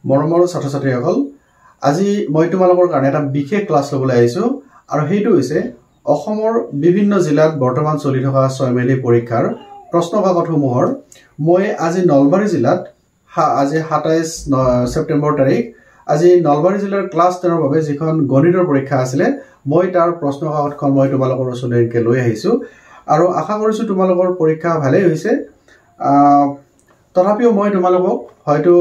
মৰমৰ ছাত্ৰ-ছাত্ৰীসকল আজি মই তোমালোকৰ কাৰণে এটা বিশেষ ক্লাছ লবলৈ আহিছো আৰু হেইটো হৈছে অসমৰ বিভিন্ন জিলাত বৰ্তমান চলি থকা 6 মেলি পৰীক্ষাৰ প্ৰশ্নকাকতসমূহৰ মই আজি নলবাৰী জিলাত আজি 27 সেপ্টেম্বৰ তাৰিখ আজি নলবাৰী জিলাৰ ক্লাছ 10 ৰ বাবে যিখন গণিতৰ পৰীক্ষা আছিল মই তাৰ প্ৰশ্নকাকতখন মই তোমালোকৰ ওচৰলৈকে লৈ আহিছো আৰু আশা কৰিছো তোমালোকৰ পৰীক্ষা ভালেই হৈছে তথাপিও মই তোমালোকক হয়তো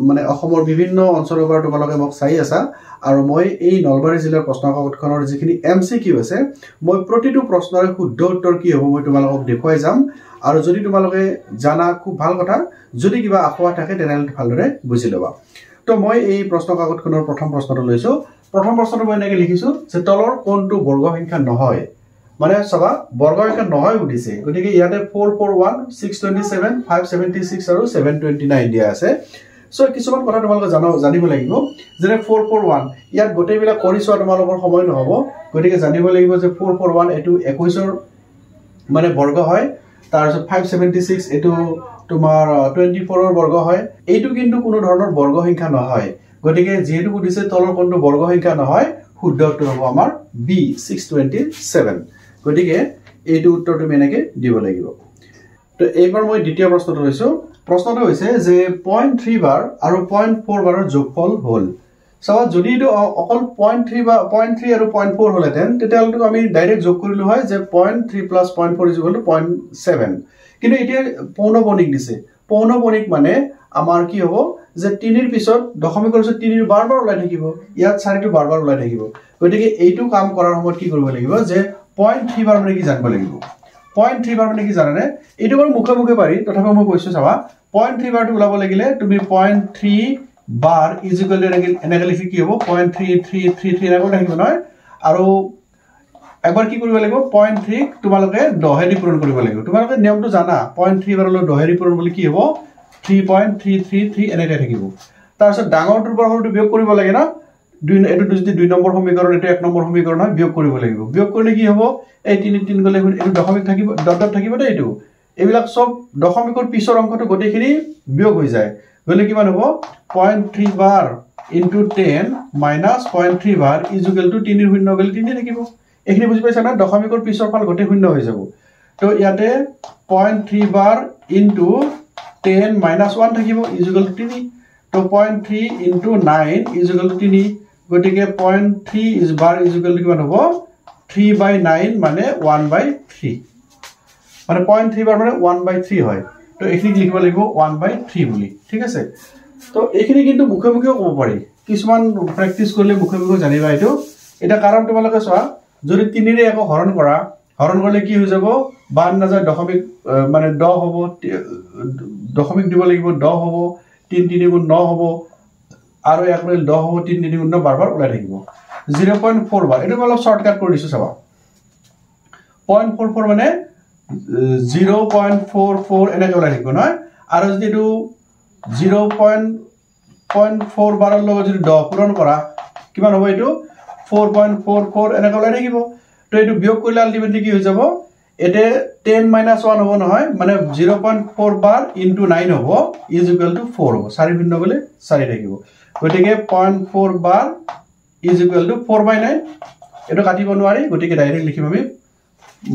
মানে অসমৰ বিভিন্ন অঞ্চলৰ পৰা তোমালোকে মোক চাই আছা আৰু মই এই নলবাৰী জিলাৰ প্ৰশ্নকাকতখনৰ যিখিনি এমসিকিউ আছে মই প্ৰতিটো প্ৰশ্নৰ শুদ্ধ উত্তৰ কি হ'ব মই তোমালোকক দেখুৱাই যাম আৰু যদি তোমালোকে জানা খুব ভাল কথা যদি কিবা আখোৱা থাকে তেনেহলে ভালদৰে বুজি লবা তো মই এই প্ৰশ্নকাকতখনৰ প্ৰথম প্ৰশ্নটো লৈছো প্ৰথম প্ৰশ্নটো মই এনেকৈ লিখিছো যে তলৰ কোনটো বৰ্গ সংখ্যা নহয় মানে সবা বৰ্গ সংখ্যা নহয় উঠিছে গতিকে ইয়াতে 441 627 576 আৰু 729 দিয়া আছে সো কিছুমান কথা তোমালোকে জানিব লাগিব যে 441 ইয়াত গোটেইবিলাক কৰি চোৱা তোমালোকৰ সময় নহব গতিকে জানিব লাগিব যে 441 এটো 21 ৰ মানে বৰ্গ হয় তাৰ পিছত 576 এটো তোমাৰ 24 ৰ বৰ্গ হয় এইটো কিন্তু কোনো ধৰণৰ বৰ্গ সংখ্যা নহয় গতিকে যেহেতু উঠিছে তলৰ কোনটো বৰ্গ সংখ্যা নহয় শুদ্ধ উত্তৰ হ'ব আমাৰ বি 627 গতিকে এইটো উত্তৰ তুমি এনেকৈ দিব লাগিব তো এইবাৰ মই দ্বিতীয় প্ৰশ্নটো লৈছো প্ৰশ্নটো হৈছে যে 0.3 বাৰ আৰু 0.4 বাৰৰ যোগফল হ'ল সব যদি এটো অকল 0.3 বা 0.3 আৰু 0.4 হলেতেন তেতিয়ালটো আমি ডাইৰেক্ট যোগ কৰিলো হয় যে 0.3 + 0.4 = 0.7 কিন্তু এতিয়া পৌনপণিক দিছে পৌনপণিক মানে আমাৰ কি হ'ব যে 3 ৰ পিছত দশমিকৰ পিছত 3 ৰ বাৰ ওলাই থাকিব ইয়াত 4 টো বাৰ ওলাই থাকিব গতিকে এইটো কাম কৰাৰ সময়ত কি কৰিব লাগিব যে 0.3 বাৰ মানে কি জানিব লাগিব 0.3 বাৰ মানে কি জানানে এইটো বাৰু মুখে পাৰি তথাপি মই কৈছো চাবা 0.3 বাৰটো ওলাব লাগিলে তুমি 0.3 বাৰ = এনেকৈ লিখি কি হ'ব 0.3333 এনেকৈ লিখিব নহয় আৰু একবাৰ কি কৰিব লাগিব 0.3 তোমালোকে 10 দি পূৰণ কৰিব লাগিব তোমালোকে নিয়মটো জানা 0.3 বাৰলৈ 10 দি পূৰণ বুলি কি হ'ব 3.333 এনেকৈ থাকিব তাৰ পিছত ডাঙৰটোৰ পৰা সৰুটো বিয়োগ কৰিব লাগে না এটো যদি 2 নম্বৰ সমীকৰণ এটো 1 নম্বৰ সমীকৰণ হয় বিয়োগ কৰিব লাগিব বিয়োগ কৰিলে কি হ'ব এই 3 গলে এটো দশমিক থাকিব ডট থাকিব দে এটো এইবিলাক সব দশমিকৰ পিছৰ অংকটো গোটেইখিনি বিয়োগ হৈ যায় গলে কিমান হ'ব 0.3 বাৰ * 10 - 0.3 বাৰ = 3 ৰ শূন্য গলে 3 থাকিব এখিনি বুজি পাইছা না দশমিকৰ পিছৰ ফাল গোটেই শূন্য হৈ যাব তো ইয়াতে 0.3 বাৰ * 10 - 1 থাকিব = 3 তো 0.3 * 9 = 3 গতিকে 0.3 বাৰ = কিমান হ'ব 3/9 মানে 1/3 মানে 0.3 বাৰ মানে 1/3 হয় তো এখিনি লিখিব লাগিব 1/3 বুলি ঠিক আছে তো এখিনি কিন্তু মুখে ক'ব পাৰি কিছুমান প্ৰেক্টিস কৰিলে মুখে জানিবা এটো এটা কাৰণ তোমালোকে চোৱা যদি 3 ৰে একো হৰণ কৰিলে কি হৈ যাব বান নাযায় দশমিক মানে 10 হ'ব দশমিক দিব লাগিব 10 হ'ব 3 3 গুণ 9 হ'ব আৰু 1 লৈ 10 হ'ব 3 3 গুণ 9 বাৰ ওলাই থাকিব 0.4 বাৰ এটো অলপ শৰ্টকাট কৰি দিছো চাবা 0.44 মানে 0.44 এনেকৈ ওলাই থাকিব নহয় আৰু যদি এটো 0.4 বাৰৰ লগত যদি 10 পূৰণ কৰা কিমান হ'ব এটো 4.44 এনেকৈ ওলাই থাকিব তো এটো বিয়োগ কৰিলে আলটিমেটলি কি হৈ যাব এতে 10 - 1 হ'ব নহয় মানে 0.4 বাৰ * 9 হ'ব = 4 হ'ব 4 ভিন্ন গলে 4 থাকিব গতিকে 0.4 বাৰ = 4/9 এটো কাটিব নোৱাৰি গতিকে ডাইৰেক্ট লিখিম আমি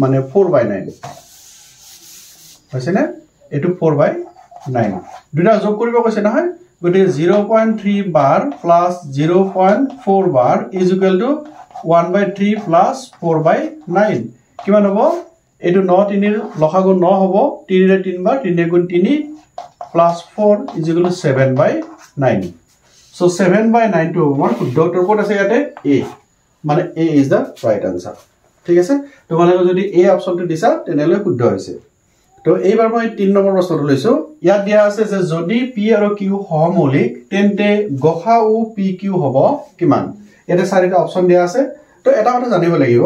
মানে 4/9 হৈছে না এটো 4/9 দুটা যোগ কৰিব কৈছে নহয় গতিকে 0.3 বাৰ + 0.4 বাৰ = 1/3 + 4/9 কিমান হ'ব এটো 9 3 ৰ লসাগু 9 হ'ব 3 ৰে 3 বাৰ 3 গুণ 3 + 4 = 7/9 so 7/9 টো আমাৰ শুদ্ধ উত্তৰ ক'ত আছে ইয়াতে a মানে a is the right answer ঠিক আছে তোমালোকে যদি a অপচনটো দিছা তেনেহলে শুদ্ধ হৈছে তো এইবাৰ মই 3 নম্বৰ প্ৰশ্নটো লৈছো ইয়াত দিয়া আছে যে যদি p আৰু q সহমৌলিক তেন্তে গসাউ pq হ'ব কিমান এটা চাৰিটা অপচন দিয়া আছে তো এটা কথা জানিব লাগিব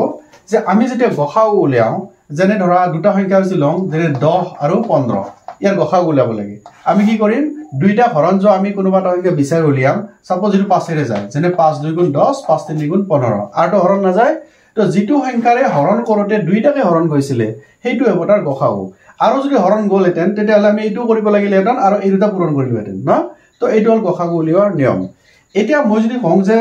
যে আমি যেতিয়া গসাউ উলিয়াও যেনে ধৰা দুটা সংখ্যা আছে লং যেনে 10 আৰু 15 ইয়াৰ গসাউ উলিয়াব লাগে আমি কি কৰিম দুইটা হৰণ जो আমি কোনোবা এটা সংখ্যা বিচাৰি উলিয়াম সাপোজ যদি 5 ৰে যায় যেনে 5 2 গুণ 10 5 3 গুণ 15 আৰু তো হৰণ না যায় তো যেটো সংখ্যাৰে হৰণ কৰোতে দুইটাকে হৰণ হৈছিলে হেইটো হ'ব তাৰ গসাউ আৰু যদি হৰণ গলেতেন তেতিয়াহলে আমি এইটো কৰিব লাগিলেতেন আৰু এই দুটা পূৰণ কৰিলোহেতেন না তো এইটো হ'ল গসাগু উলিওৱাৰ নিয়ম এতিয়া মই যদি কওঁ যে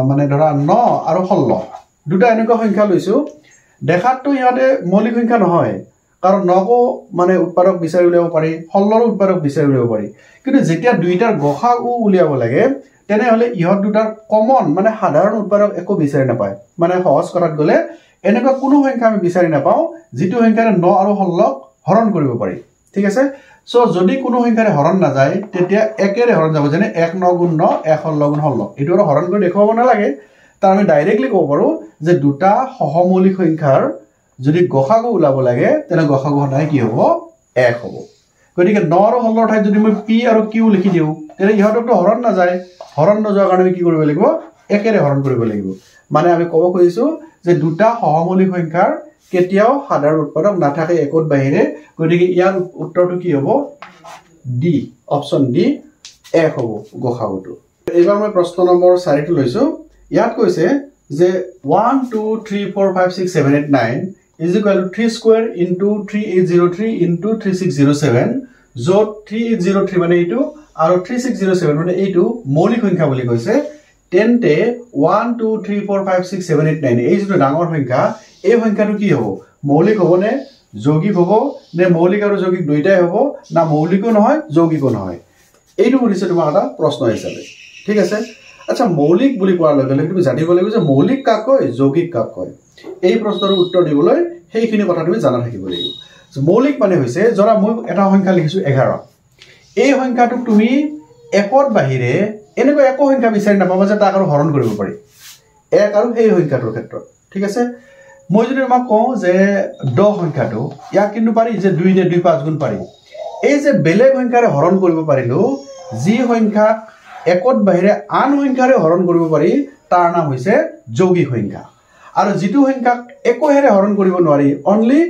মানে ধৰা 9 আৰু 16 দুটা এনেকুৱা সংখ্যা লৈছো দেখাতটো ইয়াতে মৌলিক সংখ্যা নহয় কাৰণ 9 কো মানে উৎপাদক বিচাৰি উলিয়াব পাৰি 16 ৰ উৎপাদক বিচাৰি উলিয়াব পাৰি কিন্তু যেতিয়া দুইটাৰ গসাগু উলিয়াব লাগে তেনেহলে ইহত দুটাৰ কমন মানে সাধাৰণ উৎপাদক একো বিচাৰি নাপায় মানে সহজ কৰাত গলে এনেকুৱা কোনো সংখ্যা আমি বিচাৰি নাপাও যেটো সংখ্যাৰে 9 আৰু 16 হৰণ কৰিব পাৰি ঠিক আছে সো যদি কোনো সংখ্যাৰে হৰণ না যায় তেতিয়া একেৰে হৰণ যাব যেনে 1 9 গুণ 9 1 16 গুণ 16 এটো হৰণ কৰি দেখাব না লাগে তাৰ আমি ডাইৰেক্টলি ক'ব পাৰো যে দুটা সহমৌলিক সংখ্যাৰ যদি গসাগু উলাব লাগে তেনে গসাগু সদায় কি হ'ব 1 হ'ব গতিকে 9 আৰু 16 ঠাইত যদি মই p আৰু q লিখি দিও তেনে ইহতকটো হৰণ না যায় হৰণ নযোৱা কাৰণে আমি কি কৰিব লাগিব একেৰে হৰণ কৰিব লাগিব মানে আমি ক'ব খুজিছো যে দুটা সহমৌলিক সংখ্যাৰ কেতিয়াও সাধাৰণ উৎপাদক নাথাকে একত বাহিৰে গতিকে ইয়াৰ উত্তৰটো কি হ'ব ডি অপচন ডি 1 হ'ব গসাগুটো এবাৰ মই প্ৰশ্ন নম্বৰ 4 টো লৈছো ইয়াত কৈছে যে 1 2 3 4 5 6 7 8 9 is equal to 3 square into 3803 into 3607 যত 3803 মানে এইটো আৰু 3607 মানে এইটো মৌলিক সংখ্যা বুলি কৈছে তেন্তে 1 2 3 4 5 6 7 8 9 এই যেটো ডাঙৰ সংখ্যা এই সংখ্যাটো কি হ'ব মৌলিক হ'ব নে যৌগিক হ'ব নে মৌলিক আৰু যৌগিক দুইটাই হ'ব না মৌলিকও নহয় যৌগিকও নহয় এইটো কৰিছে তোমাৰ এটা প্ৰশ্ন হিচাপে ঠিক আছে আচ্ছা মৌলিক বুলি কোৱাৰ লগে লগে তুমি জানিব লাগিব যে মৌলিক কাক কয় যৌগিক কাক কয় এই প্ৰশ্নৰ উত্তৰ দিবলৈ সেইখিনি কথা তুমি জানা থাকিব লাগিব মৌলিক মানে হৈছে জৰা মই এটা সংখ্যা লিখিছো 11 এই সংখ্যাটোক তুমি একত বাহিৰে এনেকৈ একো সংখ্যা বিচাৰি নাপাবা যে তাক আৰু হৰণ কৰিব পাৰি এক আৰু সেই সংখ্যাটোৰ ক্ষেত্ৰত ঠিক আছে মই যদি তোমাক কওঁ যে 10 সংখ্যাটো ইয়াক কিন্তু পাৰি যে 2 নে 2 5 গুণ পাৰি এই যে বেলেগ সংখ্যাৰে হৰণ কৰিব পাৰিলো যি সংখ্যা একত বাহিৰে আন সংখ্যাৰে হৰণ কৰিব পাৰি তাৰ নাম হৈছে যৌগিক সংখ্যা আৰু যেটো সংখ্যা একোহেৰে হৰণ কৰিব নোৱাৰি অনলি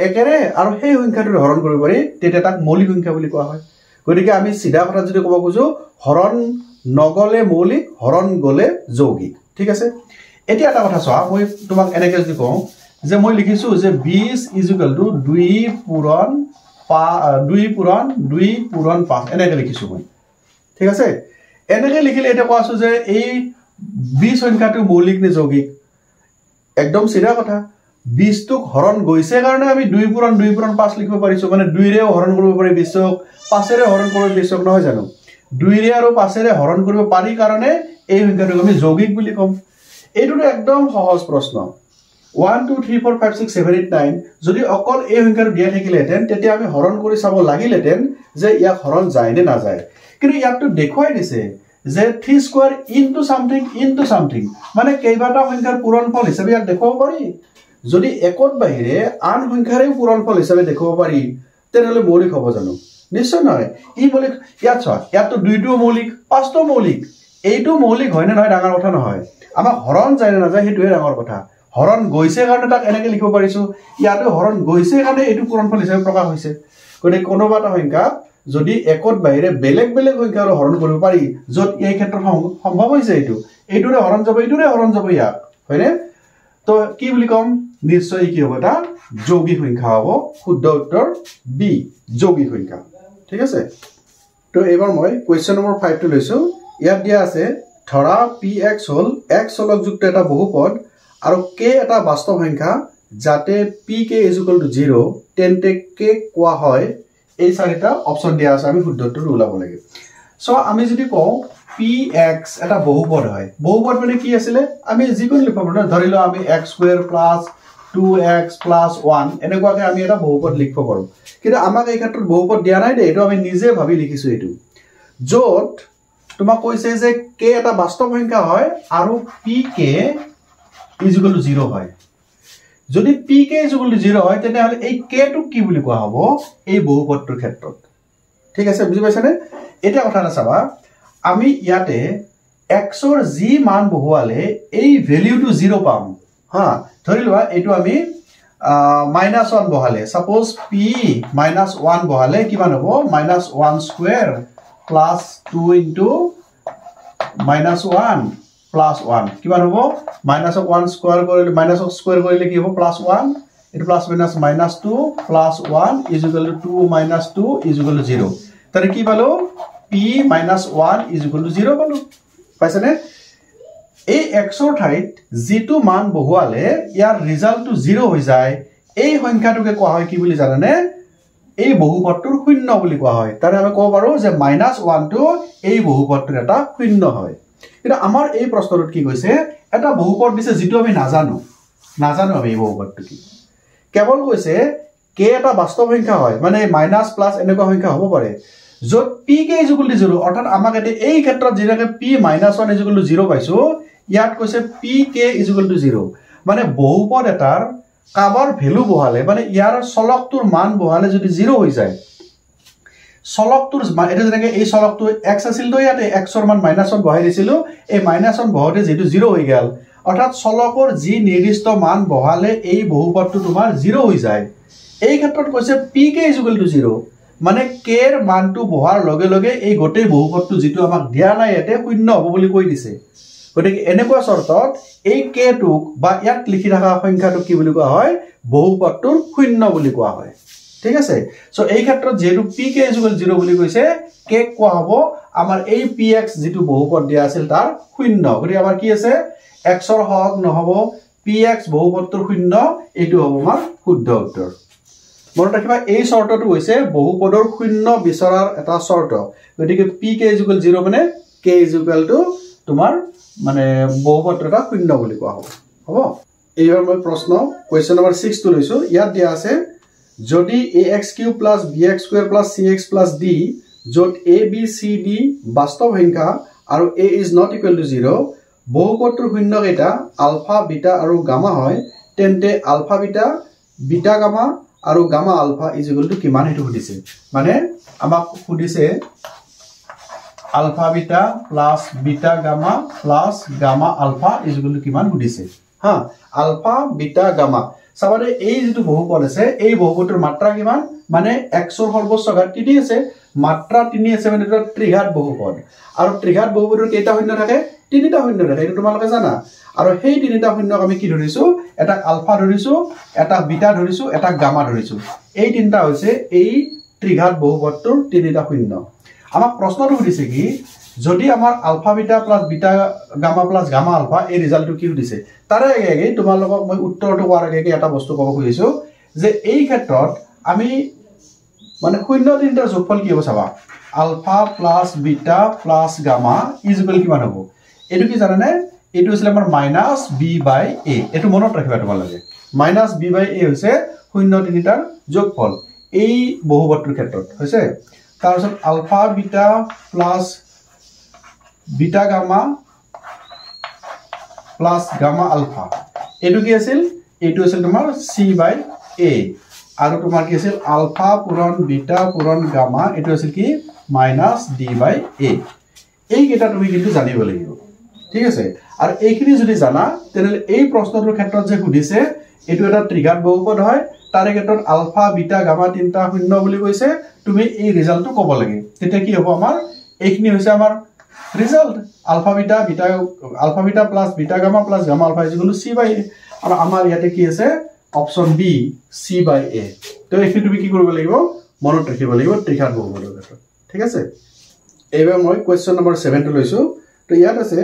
একেৰে আৰু সেই সংখ্যাটোৰে হৰণ কৰিব পাৰি তেতিয়া তাক মৌলিক সংখ্যা বুলি কোৱা হয় গতিকে আমি সিধা কথা যদি ক'ব খুজো হৰণ নগলে মৌলিক হৰণ গলে যৌগিক ঠিক আছে এতিয়া এটা কথা চোৱা মই তোমাক এনেকৈ যদি কওঁ যে মই লিখিছো যে 20 2 পূৰণ 5 এনেকৈ লিখিছো মই ঠিক আছে এনেকৈ লিখিলে এটা কোৱাছো যে এই 20 সংখ্যাটো মৌলিক নে যৌগিক একদম সিধা কথা 20 টোক হৰণ গৈছে কাৰণে আমি 2 পূৰণ 5 লিখিব পাৰিছো মানে 2 ৰেও হৰণ কৰিব পাৰি 20ক 5 ৰে হৰণ কৰিব 20ক নহয় জানো 2 ৰে আৰু 5 ৰে হৰণ কৰিব পাৰি কাৰণে এই সংখ্যাটোক আমি যৌগিক বুলি কম এইটো একদম সহজ প্ৰশ্ন 1 2 3 4 5 6 7 8 9 যদি অকল এই সংখ্যাটো দিয়া থাকিলেহেঁতেন তেতিয়া আমি হৰণ কৰি চাব লাগিলেহেঁতেন যে ইয়াক হৰণ যায় নে না যায় কিন্তু ইয়াকটো দেখুৱাই দিছে যে 3 স্কয়াৰ ইনটু সামথিং মানে কেইবাটা সংখ্যাৰ পূৰণফল হিচাপে ইয়াক দেখুৱাব পাৰি যদি একত বাহিৰে আন সংখ্যাৰে পূৰণফল হিচাপে দেখুৱাব পাৰি তেনেহলে মৌলিক হ'ব জানো নিশ্চয় নহয় ই মৌলিক ইয়াত চোৱা ইয়াতো দুইটো মৌলিক পাঁচটো মৌলিক এইটো মৌলিক হয় নে নহয় ডাঙৰ কথা নহয় আমাক হৰণ যায় নে না যায় হেতুৱে ডাঙৰ কথা হৰণ গৈছে কাৰণে তাক এনেকৈ লিখিব পাৰিছো ইয়াতো হৰণ গৈছে কাৰণে এইটো পূৰণফল হিচাপে প্ৰকাশ হৈছে গতিকে কোনোবা এটা সংখ্যা যদি একত বাহিৰে বেলেগ বেলেগ সংখ্যাৰ হৰণ কৰিব পাৰি যত এই ক্ষেত্ৰত সম্ভৱ হৈছে এইটোৰে হৰণ যাব ইয়াক হয়নে তো কি বুলি কম নিশ্চয় কি হ'ব এটা যৌগিক সংখ্যা হ'ব শুদ্ধ উত্তৰ বি যৌগিক সংখ্যা ঠিক আছে তো এবাৰ মই কোৱেশ্চন নম্বৰ 5 টো লৈছো ইয়াত দিয়া আছে ধৰা px হল x চলকযুক্ত এটা বহুপদ আৰু k এটা বাস্তৱ সংখ্যা যাতে pk = 0 তেন্তে k কোৱা হয় এই চাৰিটা অপচন দিয়া আছে আমি শুদ্ধ উত্তৰ ওলাব লাগে সো আমি যদি কওঁ px এটা বহুপদ হয় বহুপদ মানে কি আছিল আমি যিকোনো লিখব পাৰো ধৰি লও আমি x² + 2x + 1 এনেকুৱাকে আমি এটা বহুপদ লিখব পাৰো কিন্তু আমাক এই ক্ষেত্ৰত বহুপদ দিয়া নাই দে এটো আমি নিজে ভাবি লিখিছো এটো যত তোমাক কৈছে যে k এটা বাস্তৱ সংখ্যা হয় আৰু pk = 0 হয় যদি pk = 0 হয় তেতিয়াহলে এই k টো কি বুলি কোৱা হ'ব এই বহুপদটোৰ ক্ষেত্ৰত ঠিক আছে বুজি পাইছানে এটা কথা না চাবা আমি ইয়াতে x ৰ যি মান বহুৱালে এই ভ্যালুটো 0 পাম হা ধৰি লোৱা এটো আমি -1 বহালে সাপোজ p -1 বহালে কিমান হ'ব -1² + 2 -1 + 1 কিমান হ'ব -1² কৰিলে -2 কৰিলে কি হ'ব +1 এটো প্লাস মাইনাস -2 + 1 = 2 - 2 = 0 তাহলে কি পালো p - 1 = 0 পালো পাইছানে এই x ৰ ঠাইত যেটো মান বহুৱালে ইয়াৰ ৰিজাল্টটো 0 হৈ যায় এই সংখ্যাটোকে কোৱা হয় কি বুলি জানানে এই বহুপদটোৰ শূন্য বুলি কোৱা হয় তাৰে আমি ক'ব পাৰো যে -1 টো এই বহুপদটোৰ এটা শূন্য হয় কিন্তু আমাৰ এই প্ৰশ্নটোত কি কৈছে এটা বহুপদ দিছে যেটো আমি নাজানো আমি এই বহুপদটো কি কেৱল কৈছে k এটা বাস্তৱ সংখ্যা হয় মানে মাইনাস প্লাস এনেকুৱা সংখ্যা হ'ব পাৰে যত pk = 0 অৰ্থাৎ আমাক এই ক্ষেত্ৰত যেনেকৈ p - 1 = 0 পাইছো ইয়াত কৈছে pk = 0 মানে বহুপদ এটাৰ কাবৰ ভ্যালু বহালে মানে ইয়াৰ চলকটোৰ মান বহালে যদি 0 হৈ যায় চলকটোৰ এটা যেনেকৈ এই চলকটো x আছিল তো ইয়াতে x ৰ মান -1 বহাই দিছিলো এই -1 বহাওতে যেটো 0 হৈ গেল অৰ্থাৎ চলকৰ যি নিৰ্দিষ্ট মান বহালে এই বহুপদটো তোমাৰ 0 হৈ যায় এই ক্ষেত্ৰত কৈছে pk = 0 মানে k ৰ মানটো বহাৰ লগে লগে এই গোটেই বহুপদটো যেটো আমাক দিয়া নাই ইয়াতে শূন্য হ'ব বুলি কৈ দিছে গতিকে এনেকুৱা চৰ্তত এই k টোক বা ইয়াত লিখি থকা সংখ্যাটো কি বুলি কোৱা হয় বহুপদটোৰ শূন্য বুলি কোৱা হয় ঠিক আছে সো এই ক্ষেত্ৰত যেটো pk = 0 বুলি কৈছে k কোৱা হ'ব আমাৰ এই px যেটো বহুপদ দিয়া আছিল তাৰ শূন্য গতিকে আমাৰ কি আছে x ৰ হক নহব px বহুপদটোৰ শূন্য এটো হ'ব আমাৰ শুদ্ধ উত্তৰ মনত ৰাখিবা এই চৰ্তটো হৈছে বহুপদৰ শূন্য বিচৰাৰ এটা চৰ্ত গতিকে pk = 0 মানে k = তোমাৰ মানে বহুপদৰ এটা শূন্য বুলি কোৱা হ'ব এইবাৰ মই প্ৰশ্ন কোৱেশ্চন নম্বৰ 6 টো লৈছো ইয়াত দিয়া আছে যদি ax³ + bx² + cx + d যত a b c d বাস্তৱ সংখ্যা আৰু a ≠ 0 বহুপদৰ শূন্য কেইটা আলফা বিটা আৰু গামা হয় তেন্তে আলফা বিটা বিটা গামা আৰু গামা আলফা = কিমান হেতু সুধিছে মানে আমাক সুধিছে alpha beta plus beta gamma plus gamma alpha = কিমান সুধিছে হা আলফা বিটা গামা সাবাৰে এই যেটো বহুপদ আছে এই বহুপদৰ মাত্ৰা কিমান মানে x ৰ সৰ্বোচ্চ ঘাত 3 আছে মাত্ৰা 3 আছে মানে এটা ত্ৰিঘাত বহুপদ আৰু ত্ৰিঘাত বহুপদৰ কেইটা শূন্য থাকে তিনিটা শূন্য থাকে এটো তোমালোকে জানা আৰু সেই তিনিটা শূন্যক আমি কি ধৰিছো এটা আলফা ধৰিছো এটা বিটা ধৰিছো এটা গামা ধৰিছো এই তিনটা হৈছে এই ত্ৰিঘাত বহুপদৰ তিনিটা শূন্য আমাক প্ৰশ্নটো সুধিছে কি যদি আমাৰ alpha beta plus beta gamma plus gamma alpha এই ৰিজাল্টটো কি সুধিছে তাৰে আগে তোমালোকক মই উত্তৰটো কোৱাৰ আগে এটা বস্তু ক'ব খুজিছো যে এই ক্ষেত্ৰত আমি মানে শূন্য তিনিটাৰ যোগফল কি হ'ব চাবা alpha plus beta plus gamma = কিমান হ'ব এটো কি জানানে এটো আছিল আমাৰ -b/a এটো মনত ৰাখিবা তোমালোকে -b/a হৈছে শূন্য তিনিটাৰ যোগফল এই বহুপদৰ ক্ষেত্ৰত হৈছে তাৰপিছত alpha beta plus beta gamma plus gamma alpha এটো কি আছিল এটো আছিল তোমাৰ c/a আৰু তোমাৰ কি আছিল আলফা পূৰণ বিটা পূৰণ গামা এটো আছিল কি -d/a এই কেইটা তুমি কিন্তু জানিব লাগিব ঠিক আছে আৰু এইখিনি যদি জানা তেনলে এই প্ৰশ্নটোৰ ক্ষেত্ৰত যে সুধিছে এটো এটা ত্ৰিঘাত বহুপদ হয় তাৰে ক্ষেত্ৰত আলফা বিটা গামা তিনটা শূন্য বুলি কৈছে তুমি এই ৰিজাল্টটো ক'ব লাগে তেতিয়া কি হ'ব আমাৰ এইখিনি হৈছে আমাৰ result alpha beta plus beta gamma plus gamma alpha = c/a আৰু আমাৰ ইয়াতে কি আছে অপচন বি c/a তো এইখিনি তুমি কি কৰিব লাগিব মনত ৰাখিব লাগিব ত্ৰিঘাত বহুপদৰ ক্ষেত্ৰত ঠিক আছে এইবাৰ মই কোৱেশ্চন নম্বৰ 7 টো লৈছো তো ইয়াত আছে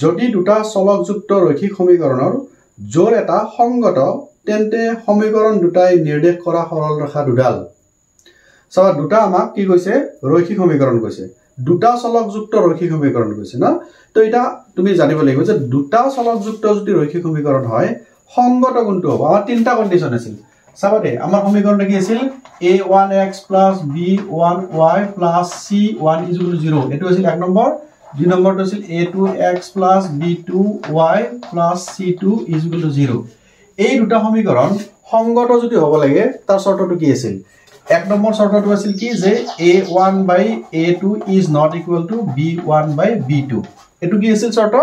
যদি দুটা চলকযুক্ত ৰৈখিক সমীকৰণৰ জোৰ এটা সংগত তেন্তে সমীকৰণ দুটাই নিৰ্দেশ কৰা সৰল ৰেখা দুডাল সব দুটা আমাক কি কৈছে ৰৈখিক সমীকৰণ কৈছে দুটা চলকযুক্ত ৰৈখিক সমীকৰণ কৈছে না তো এটা তুমি জানিব লাগিব যে দুটা চলকযুক্ত যদি ৰৈখিক সমীকৰণ হয় সংগত কোনটো হ'ব আমাৰ তিনটা কন্ডিশন আছিল সাবাতে আমাৰ সমীকৰণটো কি আছিল a1x + b1y + c1 = 0 এটো আছিল এক নম্বৰ দুই নম্বৰটো আছিল a2x + b2y + c2 = 0 এই দুটা সমীকৰণ সংগত যদি হ'ব লাগে তাৰ শৰ্তটো কি আছিল এক নম্বৰ শৰ্তটো আছিল কি যে a1/a2 is not equal to b1/b2 এটো কি আছিল শৰ্ত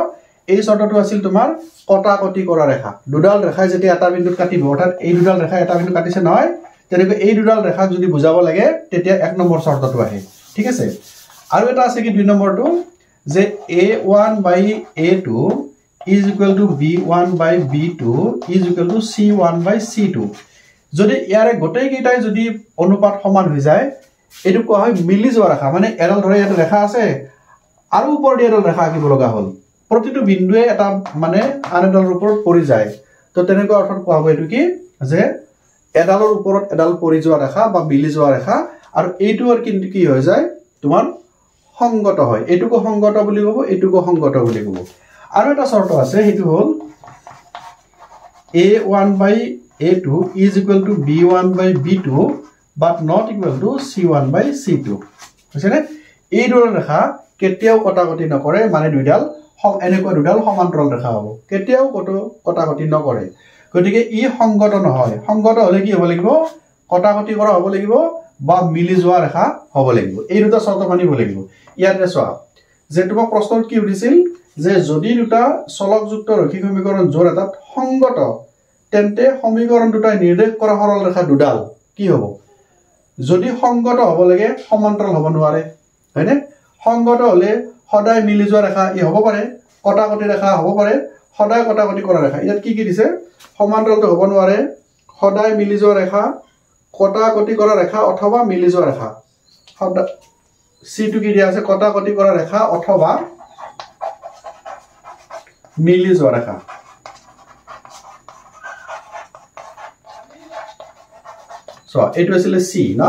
এই শৰ্তটো আছিল তোমাৰ কটাকটি কৰা ৰেখা দুডাল ৰেখাই যদি এটা বিন্দুত কাটিব অৰ্থাৎ এই দুডাল ৰেখা এটা বিন্দুত কাটিছে নহয় তেনেকৈ এই দুডাল ৰেখাক যদি বুজাব লাগে তেতিয়া এক নম্বৰ শৰ্তটো আহে ঠিক আছে আৰু এটা আছে কি দুই নম্বৰটো যে a1/a2 is equal to b1/b2 is equal to c1/c2 যদি ইয়াৰে গোটেই কেইটাই যদি অনুপাত সমান হৈ যায় এইটো কোৱা হয় মিলি যোৱা ৰেখা মানে এডাল ধৰে ইয়াত ৰেখা আছে আৰু ওপৰতে এডাল ৰেখা আঁকিব লগা হ'ল প্ৰতিটো বিন্দুৱে এটা মানে আন এডালৰ ওপৰত পৰি যায় তো তেনেকুৱা অৰ্থত কোৱা হ'ব এইটো কি যে এডালৰ ওপৰত এডাল পৰি যোৱা ৰেখা বা মিলি যোৱা ৰেখা আৰু এইটো আৰু কিন্তু কি হৈ যায় তোমাৰ সংগত হয় এইটোকো সংগত বুলি ক'ব এইটোকো সংগত বুলি ক'ব আৰু এটা চৰ্ত আছে সেইটো হ'ল a1/a2 is equal to b1/b2 but not equal to c1/c2 বুজিছেনে এই দুটা ৰেখা কেতিয়াও কটাকটি নকৰে মানে দুইডাল এনেকুৱা দুডাল সমান্তৰাল ৰেখা হ'ব কেতিয়াও কটাকটি নকৰে গতিকে ই সংগত নহয় সংগত হ'লে কি হ'ব লাগিব কটাকটি কৰা হ'ব লাগিব বা মিলি যোৱা ৰেখা হ'ব লাগিব এই দুটা চৰ্ত মানিব লাগিব ইয়াতে চোৱা যে তোমাক প্ৰশ্নত কি সুধিছিল যে যদি দুটা চলকযুক্ত ৰৈখিক সমীকৰণ জোৰ এটাত সংগত তেন্তে সমীকৰণ দুটাই নিৰ্দেশ কৰা সৰল ৰেখা দুডাল কি হ'ব যদি সংগত হ'ব লাগে সমান্তৰাল হ'ব নোৱাৰে হয়নে সংগত হ'লে সদায় মিলি যোৱা ৰেখা ই হ'ব পাৰে কটাকটি ৰেখা হ'ব পাৰে সদায় কটাকটি কৰা ৰেখা ইয়াত কি দিছে সমান্তৰালটো হ'ব নোৱাৰে সদায় মিলি যোৱা ৰেখা কটাকটি কৰা ৰেখা অথবা মিলি যোৱা ৰেখা সদায় সিটো কি দিয়া আছে কটাকটি কৰা ৰেখা অথবা মিলি যোৱা ৰেখা সো এটো আছিল সি না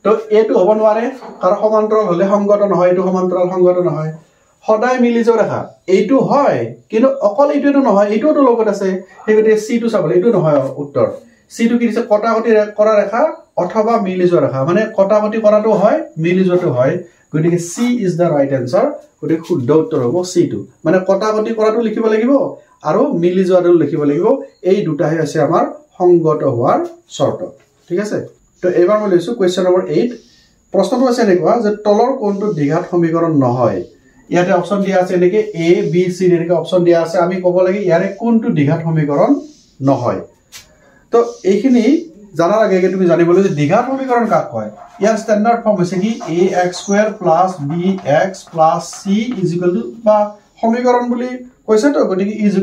তো এটো হ'ব নোৱাৰে কাৰণ সমান্তৰাল হ'লে সংগত নহয় এটো সমান্তৰাল সংগত নহয় সদায় মিলি যোৱা ৰেখা এইটো হয় কিন্তু অকল এইটো নহয় এইটোটো লগত আছে হেগতে সি টো চাবলে এইটো নহয় উত্তৰ সি টো কি দিছে কটাকটি কৰা ৰেখা অথবা মিলি যোৱা ৰেখা মানে কটাকটি কৰাটো হয় মিলি যোৱাটো হয় গতিকে সি ইজ দা ৰাইট আনসাৰ গতিকে শুদ্ধ উত্তৰ হ'ব সি টো মানে কটাকটি কৰাটো লিখিব লাগিব আৰু মিলি যোৱাটো লিখিব লাগিব এই দুটাহে আছে আমাৰ সংগত হোৱাৰ শৰ্ত ঠিক আছে তো এবাৰ মই লৈছো কোৱেশ্চন নম্বৰ 8 প্ৰশ্নটো আছে এনেকুৱা যে তলৰ কোণটো দ্বিঘাত সমীকৰণ নহয় ইয়াতে অপচন দিয়া আছে নেকি a b c এনেকে অপচন দিয়া আছে আমি ক'ব লাগে ইয়াৰে কোনটো দ্বিঘাত সমীকৰণ নহয় তো এইখিনি জানাৰ আগে তুমি জানিবলৈ যে দ্বিঘাত সমীকৰণ কাক কয় ইয়াৰ ষ্টেণ্ডাৰ্ড ফৰ্ম হৈছে কি ax² + bx + c = বা সমীকৰণ বুলি কৈছে তো গতিকে =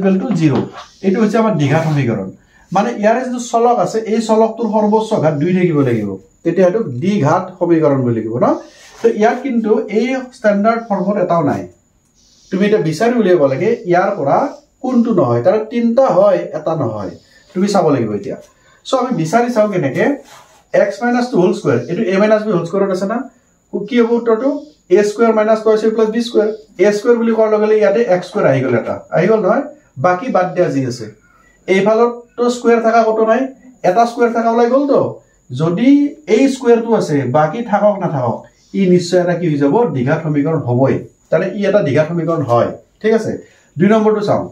0 এটো হৈছে আমাৰ দ্বিঘাত সমীকৰণ মানে ইয়াৰে যে চলক আছে এই চলকটোৰ সৰ্বোচ্চ ঘাত 2 থাকিব লাগিব তেতিয়া এটো দ্বিঘাত সমীকৰণ বুলি লিখিব না তো ইয়াত কিন্তু এই ষ্টেণ্ডাৰ্ড ফৰ্মত এটাও নাই তুমি এটা বিচাৰি উলিয়াব লাগে ইয়াৰ পৰা কোনটো নহয় তাৰ তিনটা হয় এটা নহয় তুমি চাব লাগিব এতিয়া সো আমি বিচাৰি চাও কেনেকে x - 2 হোল স্কয়াৰ এটো a - b হোল স্কয়াৰত আছে না কি হ'ব উত্তৰটো a² - 2ac + b² a² বুলি কোৱাৰ লগে লগে ইয়াতে x² আহি গ'ল এটা আহি গ'ল নহয় বাকি বাদ দিয়া যি আছে এইফালতো স্কয়াৰ থাকা কত নাই এটা স্কয়াৰ থাকা ওলাই গ'ল তো যদি এই স্কয়াৰটো আছে বাকি থাকক না থাকক ই নিশ্চয় এটা কি হৈ যাব দ্বিঘাত সমীকৰণ হ'বই তাৰে ই এটা দ্বিঘাত সমীকৰণ হয় ঠিক আছে দুই নম্বৰটো চাও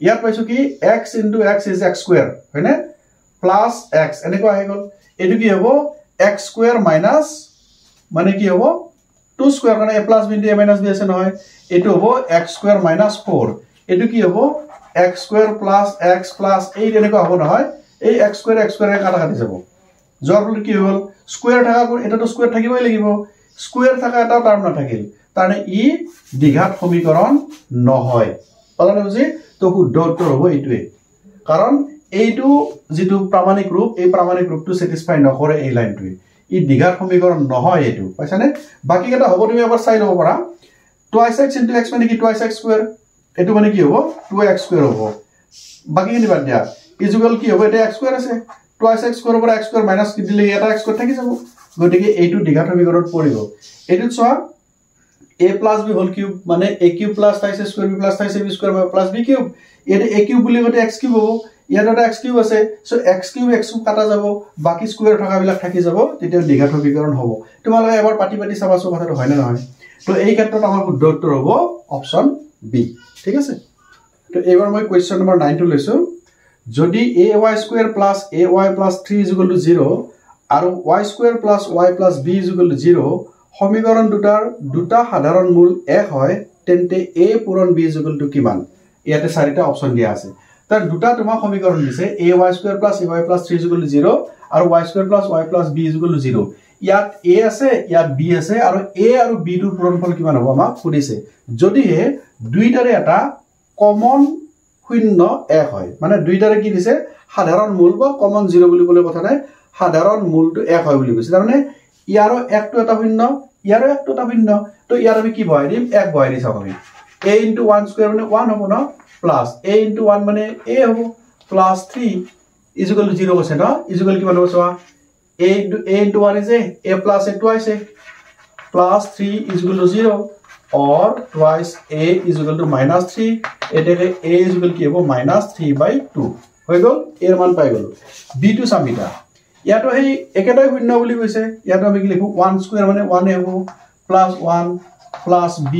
ইয়াত পাইছো কি x * x is x² হয়নে প্লাস x এনেকুৱা আহি গ'ল এটো কি হ'ব x² মাইনাস মানে কি হ'ব 2² মানে a + b * a - b আছে নহয় এটো হ'ব x² - 4 এটো কি হ'ব x² + x + 8 এনেকুৱা হ'ব নহয় এই x² কাটা কাটি যাব যোৱাৰ ফলত কি হ'ল স্কয়াৰ থাকা এটাটো স্কয়াৰ থাকিবই লাগিব স্কয়াৰ থাকা এটা টাৰ্ম নাথাকিল তাৰনে ই দ্বিঘাত সমীকৰণ নহয় পালানে বুজি তো শুদ্ধ উত্তৰ হ'ব এইটোৱে কাৰণ এইটো যেটো প্ৰামাণিক ৰূপ এই প্ৰামাণিক ৰূপটো স্যাটিসফাই নকৰে এই লাইনটোৱে ই দ্বিঘাত সমীকৰণ নহয় এইটো পাইছানে বাকি কেটা হ'ব তুমি এবাৰ চাই লব পাৰা 2x * x মানে কি 2x² এটো মানে কি হ'ব 2x² হ'ব বাকি কিনি বাদ দিয়া ইজুগল কি হ'ব এটা x² আছে 2x² পৰা x² মাইনাস কি দিলে এটা x² থাকি যাব গতিকে এইটো দ্বিঘাত সমীকৰণত পৰিব এটো চোৱা a + b হোল কিউব মানে a³ + 3c² b + 3cb² + b³ এটো a³ বুলি গতে x³ হ'ব ইয়াত এটা x³ আছে সো x³ x³ কাটা যাব বাকি স্কয়াৰ থাকা বিলাক থাকি যাব তেতিয়া দ্বিঘাত সমীকৰণ হ'ব তোমালোকে এবাৰ পাটি চাবাছো কথাটো হয় না নহয় তো এই ক্ষেত্ৰত আমাৰ শুদ্ধ উত্তৰ হ'ব অপচন বি ঠিক আছে তো এবাৰ মই কোৱেশ্চন নম্বৰ 9 টো লৈছো যদি ay² + ay + 3 = 0 আৰু y² + y + b = 0 সমীকৰণ দুটা সাধাৰণ মূল এক হয় তেন্তে a পূৰণ b = কিমান ইয়াতে চাৰিটা অপচন দিয়া আছে তাৰ দুটা তোমাক সমীকৰণ দিছে ay² + ay + 3 = 0 আৰু y² + y + b = 0 ইয়াত a আছে ইয়াত b আছে আৰু a আৰু b ৰ পূৰণফল কিমান হ'ব আমাক সুধিছে যদিহে দুইটাৰে এটা কমন শূন্য এক হয় মানে দুইটাৰে কি দিছে সাধাৰণ মূল বা কমন 0 বুলি ক'লে কথা নাই সাধাৰণ মূলটো এক হয় বুলি কৈছে তাৰ মানে ইয়াৰো একটো এটা শূন্য ইয়াৰো একটো এটা শূন্য তো ইয়াৰ আমি কি বহাই দিম এক বহাই দিছ আমি a into 1 square মানে 1 হ'ব ন প্লাস a into 1 মানে a হ'ব প্লাস 3 is equal to 0 কৈছে ন is equal কিমান হ'ব চোৱা a into 1 is a plus a twice a plus 3 is equal to 0 or twice a is equal to minus 3 এটাকে a is equal কি হ'ব minus 3/2 হৈ গল এর মান পাই গলো b to সামিটা ইয়াতো হেই একেটাই শূন্য বুলি কৈছে ইয়াতো আমি কি লিখো 1 স্কয়ার মানে 1 হ'ব plus 1 plus b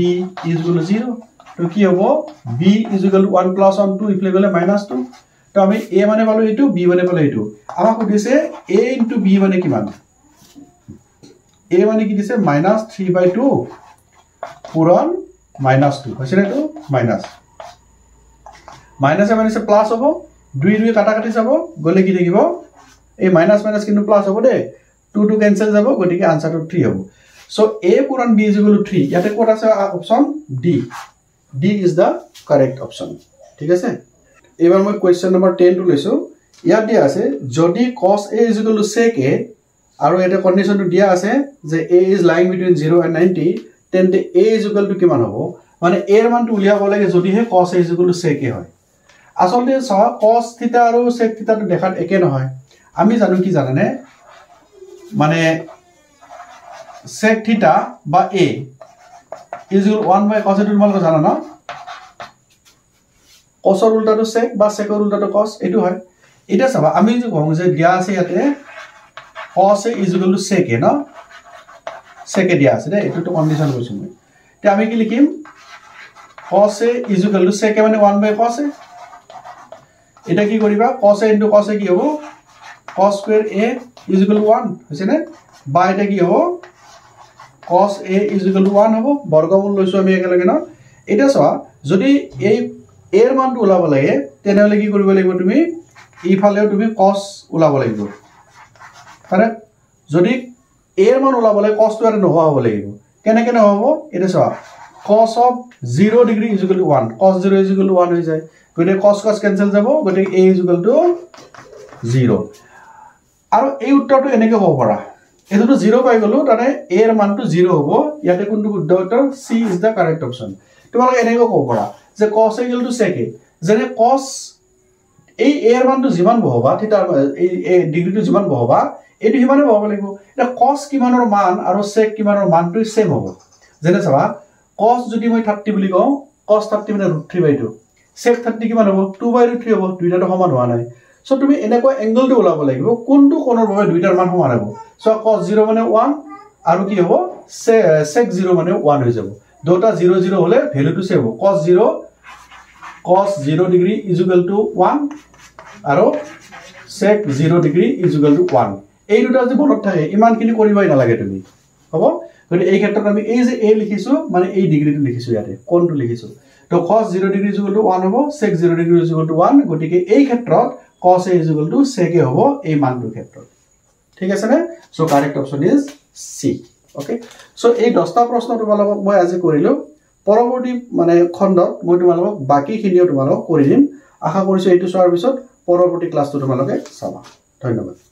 is equal to 0 তো কি হ'ব b is equal to 1 plus 1 2 ইফালে গলে minus 2 তো আমি a মানে পালো এটো b মানে পালো এটো আমাক কইছে a into b মানে কিমান a মানে কি দিছে minus 3/2 পুরন minus 2 হৈছে না তো minus minus মানে প্লাস হ'ব 2 2 কাটা কাটি যাব গলে কি থাকিব এই মাইনাস মাইনাস কিন্তু প্লাস হ'ব দে 2 2 ক্যান্সেল যাব গটিকে আনসারটো 3 হ'ব সো a পুরন b is equal to 3 ইয়াতে কোড আছে option d d is the correct option ঠিক আছে এবাৰ মই কোয়েশ্চন নম্বৰ 10 টো লৈছো ইয়াত দিয়া আছে যদি cos a is equal to sec a আৰু এটা কন্ডিশনটো দিয়া আছে যে a is lying between 0 and 90 তেন্তে a is equal to কিমান হ'ব মানে a এর মানটো উলিয়াব লাগে যদি হে cos a is equal to sec a হয় আসলে সহ cos থিটা আৰু sec থিটা তো দেখাত একে নহয় আমি জানো কি জানেনে মানে sec থিটা বা a is equal 1 by cos এটো তোমালোকে জানা না cos এর উল্টাটো sec বা sec এর উল্টাটো cos এটো হয় এটা চাবা আমি যে কম যে দিয়া আছে ইয়াতে cos a is equal to sec a না sec a দিয়া আছে দে এটো তো কন্ডিশন কৈছো মই তে আমি কি লিখিম cos a is equal to sec a মানে 1 by cos a এটা কি কৰিবা cos a into cos a কি হ'ব cos square a is equal to 1 হৈছে নে বা এটা কি হ'ব cos a is equal to 1 হ'ব বর্গমূল লৈছো আমি একেলগে না এটা চোৱা যদি এই এৰ মানটো ওলাব লাগে তেনেহলে কি কৰিব লাগিব তুমি ইফালেও তুমি cos ওলাব লাগিব মানে যদি এৰ মান ওলাব লাগে cos তো আৰ নোহোৱা হ'ব লাগিব কেনে কেনে হ'ব এটা চোৱা cos of 0 degree is equal to 1 cos 0 is equal to 1 হৈ যায় গটে cos cos cancel যাব গটে a is equal to 0 আৰু এই উত্তৰটো এনেকৈ হ'ব পাৰা এটো 0 পাই গলো তানে a এৰ মানটো 0 হ'ব ইয়াতে কোনটো শুদ্ধ উত্তৰ c is the correct option তোমালোকে এনেকৈ ক'ব পাৰা যে cos a equal to sec a যেনে cos এই a এর মানটো যিমান বহবা থিটা এই ডিগ্ৰীটো যিমান বহবা এটো হিমানে বহব লাগিব এটা cos কিমানৰ মান আৰু sec কিমানৰ মানটো সেম হ'ব যেনে চাবা cos যদি মই 30 বুলি কওঁ cos 30 মানে √3/2 sec 30 কিমান হ'ব 2/3 হ'ব দুইটাটো সমান হোৱা নাই সো তুমি এনেকৈ এংগলটো ওলাব লাগিব কোনটো কোণৰ বাবে দুইটাৰ মান সমান হ'ব সো cos 0 মানে 1 আৰু কি হ'ব sec 0 মানে 1 হৈ যাব দুটা 0 0 হলে ভ্যালুটো সেম হ'ব cos 0 degree is equal to 1 আৰু sec 0 degree is equal to 1 এই দুটা যদি মনত থাকে ইমানখিনি কৰিবই নালাগে তুমি হ'ব গতি এই ক্ষেত্ৰত আমি এই যে a লিখিছো মানে এই ডিগ্ৰীটো লিখিছো ইয়াতে কোণটো লিখিছো তো cos 0 degree is equal to 1 হ'ব sec 0 degree is equal to 1 গতিকে এই ক্ষেত্ৰত cos a is equal to sec a হ'ব এই মানটোৰ ক্ষেত্ৰত ঠিক আছে নে so correct option is c okay so এই 10টা প্ৰশ্ন তোমালোকক মই আজি কৰিলো পৰৱৰ্তী মানে খণ্ডত মই তোমালোকক বাকিখিনিও তোমালোকক কৰি দিম আশা কৰিছো এইটো চোৱাৰ পিছত পৰৱৰ্তী ক্লাছটো তোমালোকে চাবা ধন্যবাদ